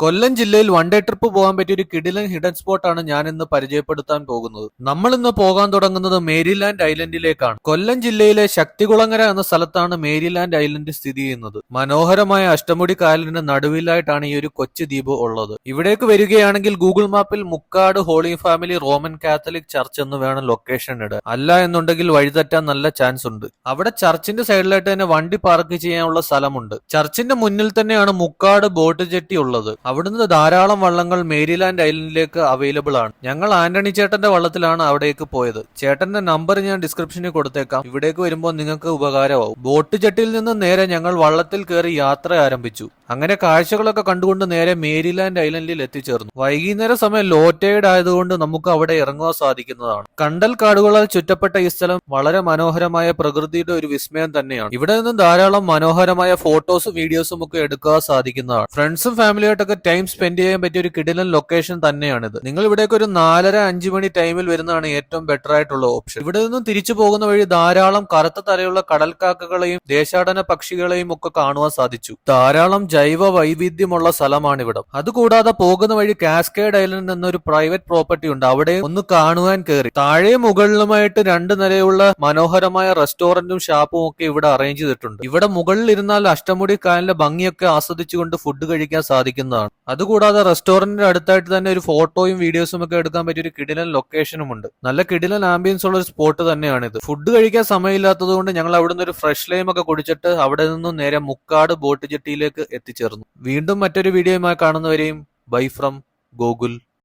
കൊല്ലം ജില്ലയിൽ one day trip പോകാൻ പറ്റിയ ഒരു കിടിലൻ ഹിഡൻ സ്പോട്ടാണ് ഞാൻ ഇന്ന് പരിചയപ്പെടുത്താൻ പോകുന്നത്. നമ്മൾ ഇന്ന് പോകാൻ തുടങ്ങുന്നത് മേരിലാൻഡ് ഐലൻഡിലേക്കാണ്. കൊല്ലം ജില്ലയിലെ ശക്തികുളങ്ങര എന്ന സ്ഥലത്താണ് മേരിലാൻഡ് ഐലൻഡ് സ്ഥിതി ചെയ്യുന്നത്. മനോഹരമായ അഷ്ടമുടി കായലിന് നടുവിലായിട്ടാണ് ഈ ഒരു കൊച്ചു ദ്വീപ് ഉള്ളത്. ഇവിടേക്ക് വരികയാണെങ്കിൽ ഗൂഗിൾ മാപ്പിൽ Mukkad holy family Roman Catholic church എന്ന് വേണം ലൊക്കേഷൻ ഇടാൻ. അല്ല എന്നുണ്ടെങ്കിൽ വഴിതെറ്റാൻ നല്ല ചാൻസ് ഉണ്ട്. അവിടെ ചർച്ചിന്റെ സൈഡിലായിട്ട് തന്നെ വണ്ടി പാർക്ക് ചെയ്യാനുള്ള സ്ഥലമുണ്ട്. ചർച്ചിന്റെ മുന്നിൽ തന്നെയാണ് മുക്കാട് ബോട്ട് ജെട്ടി ഉള്ളത്. അവിടുന്ന് ധാരാളം വള്ളങ്ങൾ മേരിലാൻഡ് ഐലൻഡിലേക്ക് അവൈലബിൾ ആണ്. ഞങ്ങൾ ആന്റണി ചേട്ടന്റെ വള്ളത്തിലാണ് അവിടേക്ക് പോയത്. ചേട്ടന്റെ നമ്പർ ഞാൻ ഡിസ്ക്രിപ്ഷനിൽ കൊടുത്തേക്കാം. ഇവിടേക്ക് വരുമ്പോൾ നിങ്ങൾക്ക് ഉപകാരമാവും. ബോട്ട് ജെട്ടിയിൽ നിന്ന് നേരെ ഞങ്ങൾ വള്ളത്തിൽ കയറി യാത്ര ആരംഭിച്ചു. അങ്ങനെ കാഴ്ചകളൊക്കെ കണ്ടുകൊണ്ട് നേരെ മേരിലാൻഡ് ഐലൻഡിൽ എത്തിച്ചേർന്നു. വൈകുന്നേര സമയം ലോ ടൈഡ് ആയതുകൊണ്ട് നമുക്ക് അവിടെ ഇറങ്ങുവാൻ സാധിക്കുന്നതാണ്. കണ്ടൽ കാടുകളാൽ ചുറ്റപ്പെട്ട ഈ സ്ഥലം വളരെ മനോഹരമായ പ്രകൃതിയുടെ ഒരു വിസ്മയം തന്നെയാണ്. ഇവിടെ നിന്നും ധാരാളം മനോഹരമായ ഫോട്ടോസും വീഡിയോസും ഒക്കെ എടുക്കാൻ സാധിക്കുന്നതാണ്. ഫ്രണ്ട്സും ഫാമിലിയായിട്ടൊക്കെ ടൈം സ്പെൻഡ് ചെയ്യാൻ പറ്റിയ ഒരു കിടിലൻ ലൊക്കേഷൻ തന്നെയാണിത്. നിങ്ങൾ ഇവിടേക്ക് ഒരു 4:30-5 മണി ടൈമിൽ വരുന്നതാണ് ഏറ്റവും ബെറ്റർ ആയിട്ടുള്ള ഓപ്ഷൻ. ഇവിടെ നിന്നും തിരിച്ചു പോകുന്ന വഴി ധാരാളം കറുത്ത തലയുള്ള കടൽക്കാക്കകളെയും ദേശാടന പക്ഷികളെയും ഒക്കെ കാണുവാൻ സാധിച്ചു. ധാരാളം ജൈവ വൈവിധ്യമുള്ള സ്ഥലമാണ് ഇവിടം. അതുകൂടാതെ പോകുന്ന വഴി കാസ്കേഡ് ഐലൻഡ് എന്നൊരു പ്രൈവറ്റ് പ്രോപ്പർട്ടി ഉണ്ട്. അവിടെ ഒന്ന് കാണുവാൻ കയറി. താഴെ മുകളിലുമായിട്ട് 2 നിലയുള്ള മനോഹരമായ റെസ്റ്റോറന്റും ഷാപ്പും ഒക്കെ ഇവിടെ അറേഞ്ച് ചെയ്തിട്ടുണ്ട്. ഇവിടെ മുകളിൽ ഇരുന്നാൽ അഷ്ടമുടി കായലിന്റെ ഭംഗിയൊക്കെ ആസ്വദിച്ചുകൊണ്ട് ഫുഡ് കഴിക്കാൻ സാധിക്കുന്നതാണ്. അതുകൂടാതെ റെസ്റ്റോറന്റിന്റെ അടുത്തായിട്ട് തന്നെ ഒരു ഫോട്ടോയും വീഡിയോസും ഒക്കെ എടുക്കാൻ പറ്റിയ ഒരു കിടിലൻ ലൊക്കേഷനും ഉണ്ട്. നല്ല കിടിലൻ ആംബിയൻസ് ഉള്ള ഒരു സ്പോട്ട് തന്നെയാണിത്. ഫുഡ് കഴിക്കാൻ സമയമില്ലാത്തത് കൊണ്ട് ഞങ്ങൾ അവിടുന്ന് ഒരു ഫ്രഷ് ലൈം ഒക്കെ കുടിച്ചിട്ട് അവിടെ നിന്നും നേരെ മുക്കാട് ബോട്ട് ജെട്ടിയിലേക്ക് എത്തിച്ചേർന്നു. വീണ്ടും മറ്റൊരു വീഡിയോയുമായി കാണുന്നവരെയും ബൈ ഫ്രം ഗോകുൽ.